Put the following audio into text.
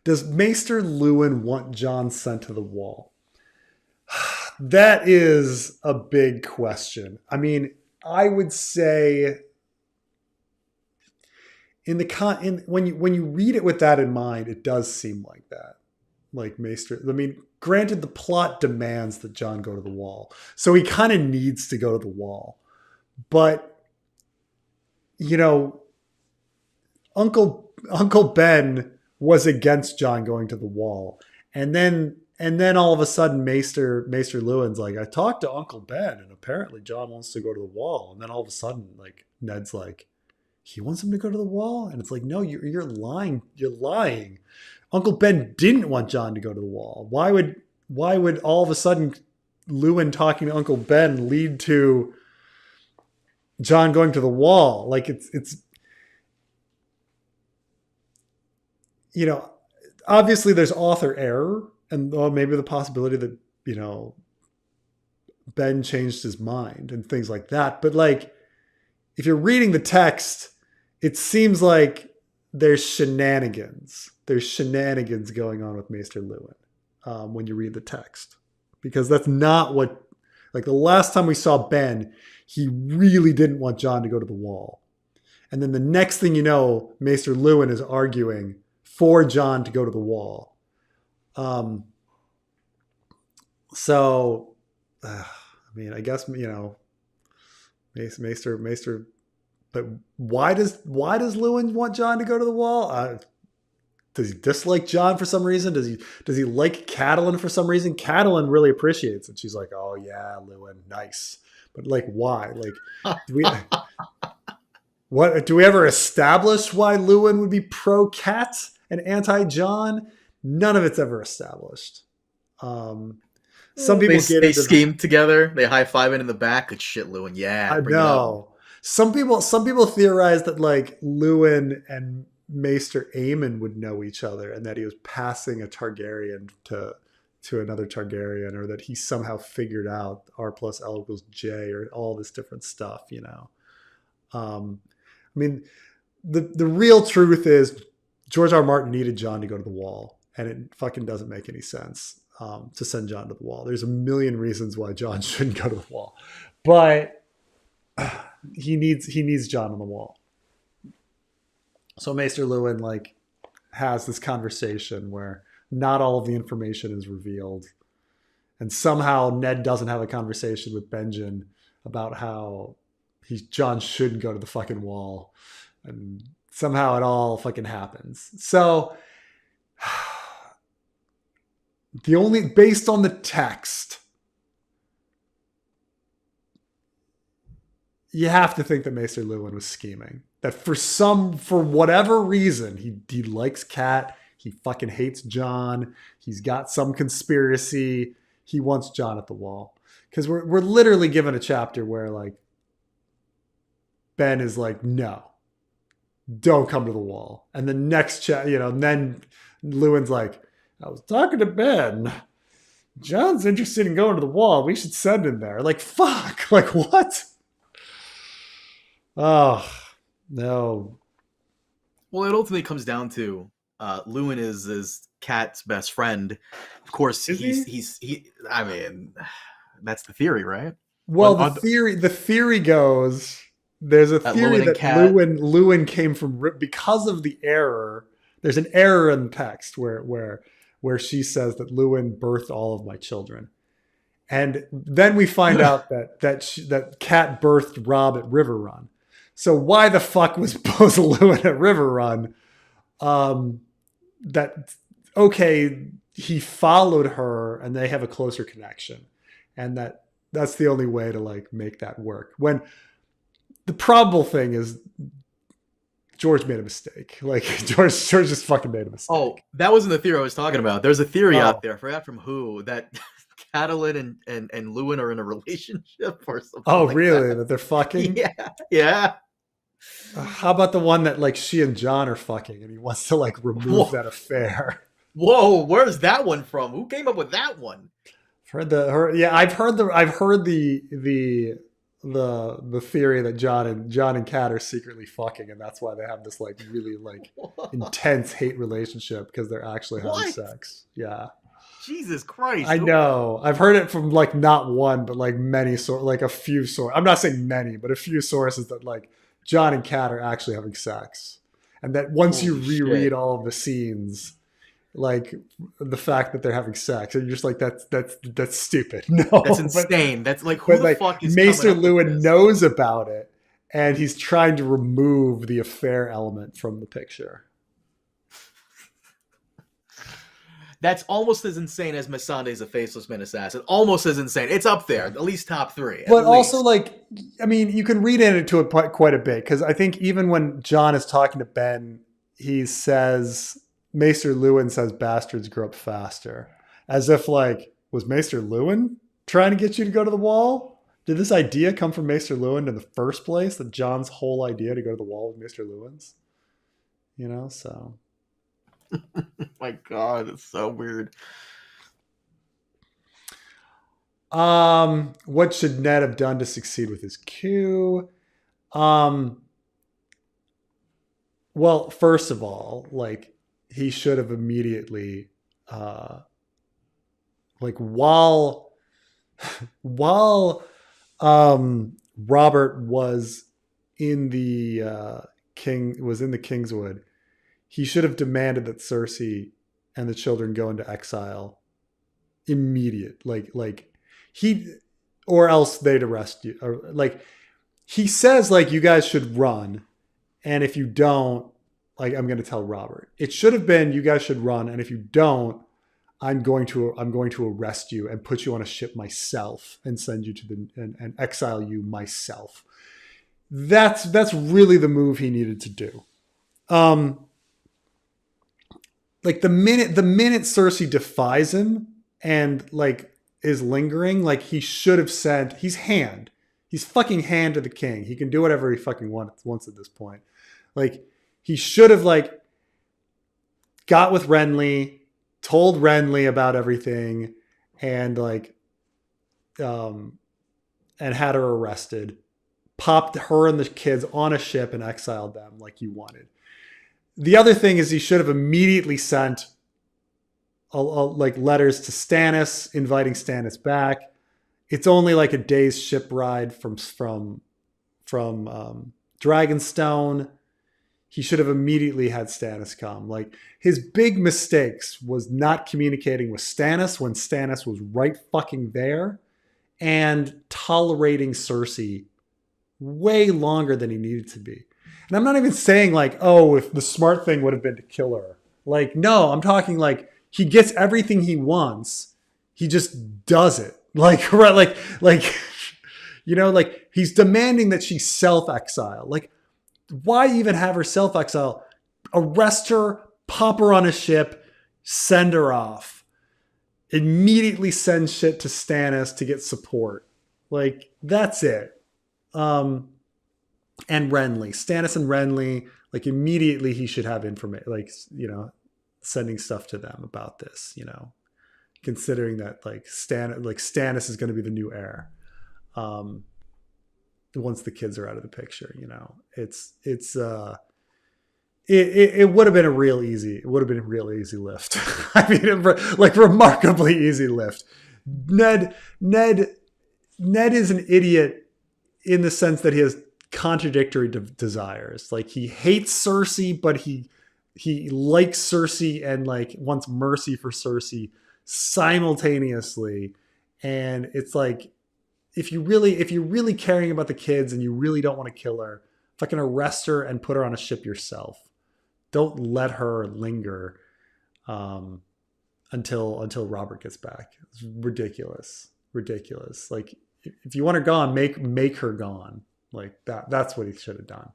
Does Maester Luwin want Jon sent to the wall? That is a big question. I mean, I would say when you read it with that in mind, it does seem like that. Like Maester. I mean, granted, the plot demands that Jon go to the wall, so he kind of needs to go to the wall. But Uncle Ben was against Jon going to the wall, and then all of a sudden Maester Lewin's like, I talked to Uncle Ben, and apparently Jon wants to go to the wall. And then all of a sudden, like Ned's like, he wants him to go to the wall, and it's like, no, you're lying. You're lying. Uncle Ben didn't want Jon to go to the wall. Why would all of a sudden Lewin talking to Uncle Ben lead to Jon going to the wall? Like it's obviously there's author error and maybe the possibility that, Ben changed his mind and things like that. But like, if you're reading the text, it seems like there's shenanigans. There's shenanigans going on with Maester Luwin when you read the text. Because that's not what, like the last time we saw Ben, he really didn't want Jon to go to the wall. And then the next thing you know, Maester Luwin is arguing for Jon to go to the wall. I mean, I guess, Maester, but why does Lewin want Jon to go to the wall? Does he dislike Jon for some reason? Does he like Catelyn for some reason? Catelyn really appreciates it. She's like, oh yeah, Lewin, nice. But like, why? Like, do we ever establish why Lewin would be pro Cat and anti Jon? None of it's ever established. Some people they scheme together. They high five it in the back. Good shit, Lewin. Yeah, I know. Some people theorize that like Lewin and Maester Aemon would know each other, and that he was passing a Targaryen to another Targaryen, or that he somehow figured out R plus L equals J, or all this different stuff. I mean, the real truth is George R. R. Martin needed Jon to go to the wall, and it fucking doesn't make any sense to send Jon to the wall. There's a million reasons why Jon shouldn't go to the wall, but he needs Jon on the wall. So Maester Luwin like has this conversation where not all of the information is revealed, and somehow Ned doesn't have a conversation with Benjen about how Jon shouldn't go to the fucking wall, and somehow it all fucking happens. So based on the text, you have to think that Maester Luwin was scheming. That for whatever reason, he likes Cat, he fucking hates Jon, he's got some conspiracy, he wants Jon at the wall. Because we're literally given a chapter where like Ben is like, no, don't come to the wall. And the next then Lewin's like, I was talking to Ben. Jon's interested in going to the wall. We should send him there. Like, fuck. Like, what? Oh, no. Well, it ultimately comes down to Lewin is Cat's best friend. Of course, he. I mean, that's the theory, right? Well, the theory goes. There's a theory that Lewin came from because of the error. There's an error in the text where she says that Lewin birthed all of my children, and then we find out that Cat birthed Robb at River Run. So why the fuck was Boza Lewin at River Run? He followed her, and they have a closer connection, and that's the only way to like make that work. When the probable thing is George made a mistake. Like George just fucking made a mistake. Oh, that wasn't the theory I was talking about. There's a theory out there, I forgot from who, that Catelyn and Lewin are in a relationship or something. Oh, like really? That they're fucking? Yeah. How about the one that like she and Jon are fucking, and he wants to like remove that affair? Whoa, where's that one from? Who came up with that one? I've heard the the theory that Jon and Cat are secretly fucking, and that's why they have this like really like intense hate relationship, because they're actually having What? sex. Yeah. Jesus Christ. I know. I've heard it from like not one, but like many like a few sources. I'm not saying many, but a few sources that like Jon and Cat are actually having sex, and that once you Holy reread shit. all of the scenes, like the fact that they're having sex, and you're just like that's stupid. No, That's insane. That's like, who but the like fuck is coming Maester up with Luwin this? knows about it, and he's trying to remove the affair element from the picture. That's almost as insane as Missandei's a faceless men assassin. Almost as insane. It's up there, at least top 3. But also, Least. like, I mean, you can read into it quite a bit, because I think even when Jon is talking to Ben, he says, Maester Luwin says bastards grow up faster. As if, like, was Maester Luwin trying to get you to go to the wall? Did this idea come from Maester Luwin in the first place? That Jon's whole idea to go to the wall was Maester Luwin's? You know, so. My God, it's so weird. What should Ned have done to succeed with his coup? Well, first of all, like, he should have immediately, like, while Robert was in the Kingswood, he should have demanded that Cersei and the children go into exile immediate, or else they'd arrest you. Or like, he says, like, you guys should run, and if you don't, like, I'm going to tell Robert. It should have been, you guys should run, and if you don't, I'm going to arrest you and put you on a ship myself and send you to and exile you myself. That's really the move he needed to do. Like, the minute Cersei defies him and like is lingering, like, he should have said, he's fucking hand to the king. He can do whatever he fucking wants at this point. Like, he should have like got with Renly, told Renly about everything, and like and had her arrested, popped her and the kids on a ship and exiled them like you wanted. The other thing is, he should have immediately sent like letters to Stannis, inviting Stannis back. It's only like a day's ship ride from Dragonstone. He should have immediately had Stannis come. Like, his big mistakes was not communicating with Stannis when Stannis was right fucking there, and tolerating Cersei way longer than he needed to be. And I'm not even saying like, oh, if the smart thing would have been to kill her. Like, no, I'm talking like, he gets everything he wants. He just does it. Like, right, like, you know, like, he's demanding that she self-exile. Like, why even have her self-exile? Arrest her, pop her on a ship, send her off. Immediately send shit to Stannis to get support. Like, that's it. And Renly, Stannis and Renly, like, immediately he should have information, like, you know, sending stuff to them about this, you know, considering that like Stannis is going to be the new heir. Once the kids are out of the picture, you know, it would have been a real easy lift. I mean, like, remarkably easy lift. Ned is an idiot in the sense that he has contradictory desires. Like, he hates Cersei, but he likes Cersei and like wants mercy for Cersei simultaneously. And it's like, if you're really caring about the kids and you really don't want to kill her, fucking arrest her and put her on a ship yourself. Don't let her linger until Robert gets back. It's ridiculous. Like, if you want her gone, make her gone. Like, that's what he should have done.